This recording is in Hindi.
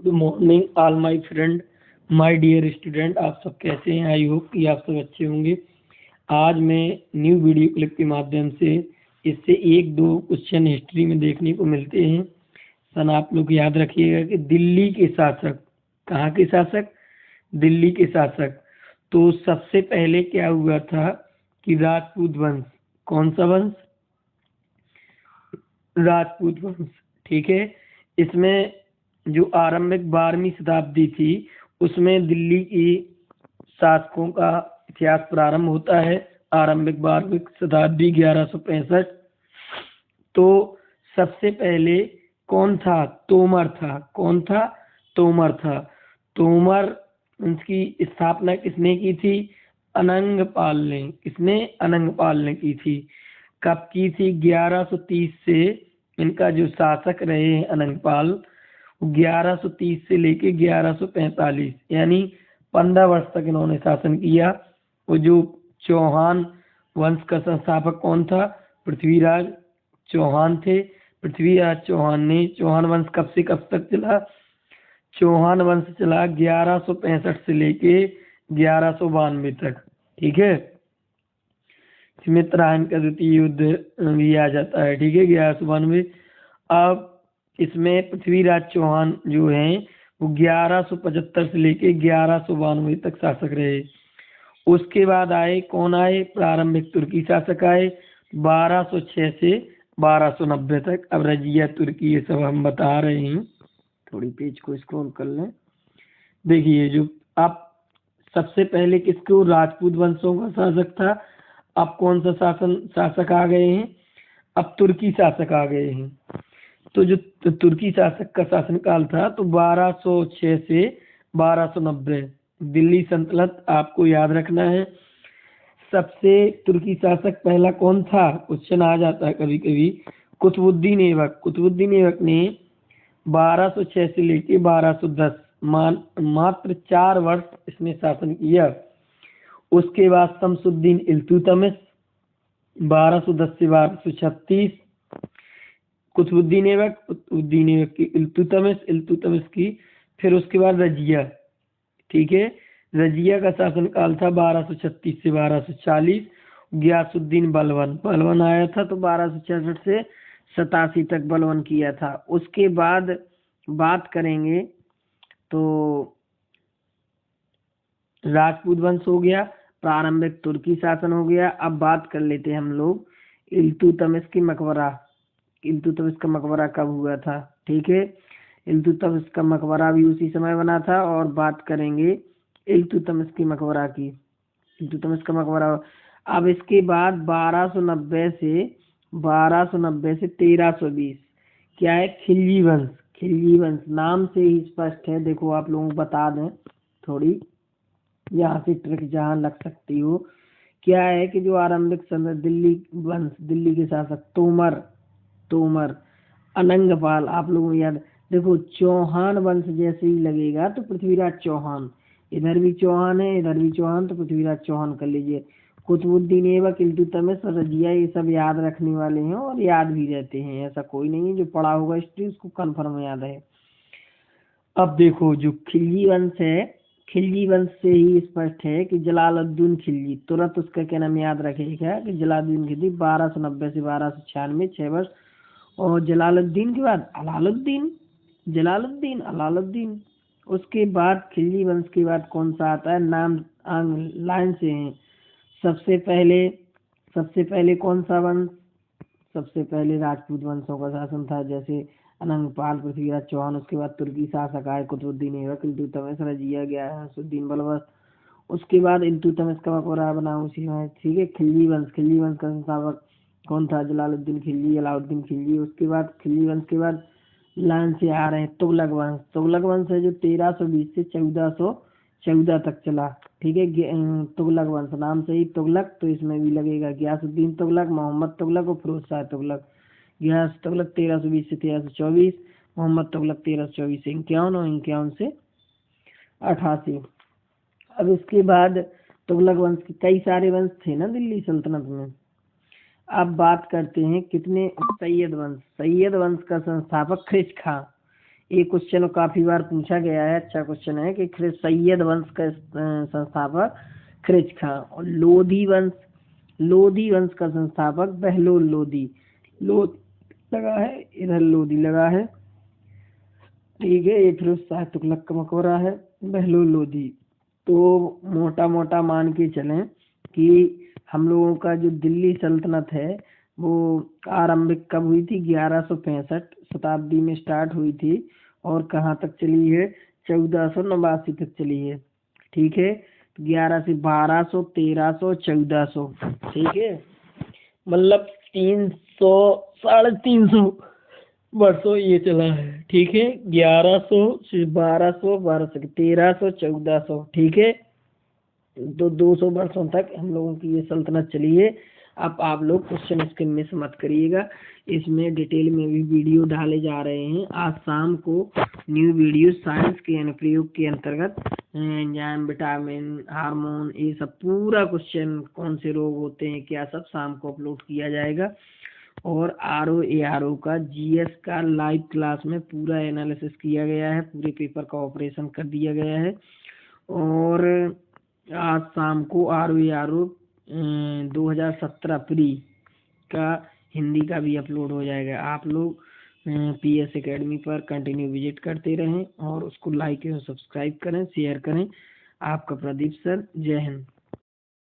Good morning all my friend, my dear student. आप सब कैसे हैं? आई होप कि आप सब अच्छे होंगे। आज मैं न्यू वीडियो क्लिप के माध्यम से इससे एक दो क्वेश्चन हिस्ट्री में देखने को मिलते हैं। सन आप लोग याद रखिएगा कि दिल्ली के शासक, कहाँ के शासक? दिल्ली के शासक। तो सबसे पहले क्या हुआ था कि राजपूत वंश। कौन सा वंश? राजपूत वंश। ठीक है। इसमें जो आरंभिक 12वीं शताब्दी थी उसमें दिल्ली की शासकों का इतिहास प्रारंभ होता है। आरंभिक 12वीं शताब्दी 1165। तो सबसे पहले कौन था? तोमर था। कौन था? तोमर था। तोमर उसकी स्थापना किसने की थी? अनंगपाल ने। किसने? अनंगपाल ने की थी। कब की थी? 1130 से। इनका जो शासक रहे हैं अनंगपाल, 1130 से लेके 1145 यानी 15 वर्ष तक इन्होंने शासन किया। वो जो चौहान वंश का संस्थापक कौन था? पृथ्वीराज चौहान थे। पृथ्वीराज चौहान ने चौहान वंश कब से कब तक चला? चौहान वंश चला 1165 से लेके 1192 तक। ठीक है। मित्रायन का द्वितीय युद्ध भी आ जाता है। ठीक है, 1192। अब इसमें पृथ्वीराज चौहान जो हैं वो 1175 से लेके 1192 तक शासक रहे। उसके बाद आए कौन? आए प्रारंभिक तुर्की शासक आए 1206 से 1290 तक। अब रजिया तुर्की ये सब हम बता रहे हैं। थोड़ी पेज को स्क्रॉल कर लें। देखिए, जो आप सबसे पहले किसको? राजपूत वंशों का शासक था। अब कौन सा शासक आ गए हैं? अब तुर्की शासक आ गए हैं। तो जो तुर्की शासक का शासनकाल था तो 1206 से 1290। दिल्ली सल्तनत आपको याद रखना है। सबसे तुर्की शासक पहला कौन था? क्वेश्चन आ जाता है कभी कभी। कुतुबुद्दीन ऐबक। कुतुबुद्दीन ऐबक ने 1206 से लेके 1210 मात्र 4 वर्ष इसने शासन किया। उसके बाद शमसुद्दीन इल्तुतमिश 1210 से 1236। कुतुबुद्दीन ऐबक की इल्तुतमिश की। फिर उसके बाद रजिया। ठीक है। रजिया का शासनकाल था 1236 से 1240। गयासुद्दीन बलवन आया था तो 1266 से 87 तक बलवन किया था। उसके बाद बात करेंगे तो राजपूत वंश हो गया, प्रारंभिक तुर्की शासन हो गया। अब बात कर लेते हैं हम लोग इल्तुतमिश की मकबरा। इल्तुतमिश का मकबरा कब हुआ था? ठीक है, इल्तुतमिश का मकबरा भी उसी समय बना था। और बात करेंगे इल्तुतमिश की मकबरा की। इल्तुतमिश का मकबरा। अब इसके बाद 1290 से 1320 क्या है? खिलजी वंश। खिलजी वंश नाम से ही स्पष्ट है। देखो आप लोगों को बता दें थोड़ी, यहाँ से ट्रिक जहाँ लग सकती हो। क्या है कि जो आरंभिक समय दिल्ली वंश, दिल्ली के शासक तोमर अनंगपाल, आप लोगों को याद। देखो चौहान वंश जैसे ही लगेगा तो पृथ्वीराज चौहान, इधर भी चौहान है इधर भी चौहान, तो पृथ्वीराज चौहान कर लीजिए। कुतुबुद्दीन ऐबक, इल्तुतमिश, रजिया, ये सब याद रखने वाले हैं और याद भी रहते हैं। ऐसा कोई नहीं है जो पढ़ा होगा हिस्ट्री उसको कन्फर्म याद है। अब देखो जो खिलजी वंश है, खिलजी वंश से ही स्पष्ट है कि जलालुद्दीन खिलजी, तुरंत उसका क्या नाम याद रखेगा कि जलालुद्दीन खिलजी 1290 से 1296 6 वर्ष। और जलालुद्दीन के बाद अलाउद्दीन। उसके बाद खिलजी वंश के बाद कौन सा आता है? नाम लाइन से है। सबसे पहले कौन सा वंश? सबसे पहले राजपूत वंशों का शासन था, जैसे अनंगपाल, पृथ्वीराज चौहान। उसके बाद तुर्की शासक आए कुतुबुद्दीन ऐबक, इल्तुतमिश, रजिया, गयासुद्दीन बलबस। उसके बाद इल्तुतमिश का मकबरा बना उसी में। ठीक है। खिलजी वंश का संस्थापक कौन था? जलालुद्दीन खिलजी, अलाउद्दीन खिलजी। उसके बाद खिलजी वंश के बाद लाइन से आ रहे हैं तुगलक वंश। तुगलक वंश है जो 1320 से 1414 तक चला। ठीक है। तुगलक वंश नाम से ही तुगलक, तो इसमें भी लगेगा गयासुद्दीन तुगलक, मोहम्मद तुगलक और फिरोज शाह तुगलक। गयास तुगलक 1320 से 1324, मोहम्मद तुगलक 1324 से 51 और 51 से 88। अब इसके बाद तुगलक वंश के कई सारे वंश थे ना दिल्ली सल्तनत में। अब बात करते हैं कितने? सैयद वंश का संस्थापक ख्रिज खां। ये क्वेश्चन काफी बार पूछा गया है, अच्छा क्वेश्चन है कि सैयद वंश का संस्थापक खिरज खां, और लोधी वंश का संस्थापक बहलोल लोधी। लोधी लगा है इधर, लोधी लगा है, ठीक है। ये फिरोज शाह तुगलक का मकबरा है, बहलोल लोधी। तो मोटा मोटा मान के चलें कि हम लोगों का जो दिल्ली सल्तनत है वो आरंभिक कब हुई थी? 1165 शताब्दी में स्टार्ट हुई थी, और कहाँ तक चली है? 1489 तक चली है, ठीक है। 11 से 1200, 1300, 1400, ठीक है। मतलब 300, 350 वर्षों ये चला है, ठीक है। 1100 से 1200, 1200 से 1300, 1400, ठीक है। तो 200 वर्षों तक हम लोगों की ये सल्तनत चली है। अब आप लोग क्वेश्चन इसके मिस मत करिएगा, इसमें डिटेल में भी वीडियो डाले जा रहे हैं। आज शाम को न्यू वीडियो साइंस के अनुप्रयोग के अंतर्गत एंजाइम, विटामिन, हार्मोन, ये सब पूरा क्वेश्चन, कौन से रोग होते हैं क्या, सब शाम को अपलोड किया जाएगा। और RO का GS का लाइव क्लास में पूरा एनालिसिस किया गया है, पूरे पेपर का ऑपरेशन कर दिया गया है। और आज शाम को RO 2017 प्री का हिंदी का भी अपलोड हो जाएगा। आप लोग PS एकेडमी पर कंटिन्यू विजिट करते रहें और उसको लाइक एवं सब्सक्राइब करें, शेयर करें। आपका प्रदीप सर, जय हिंद।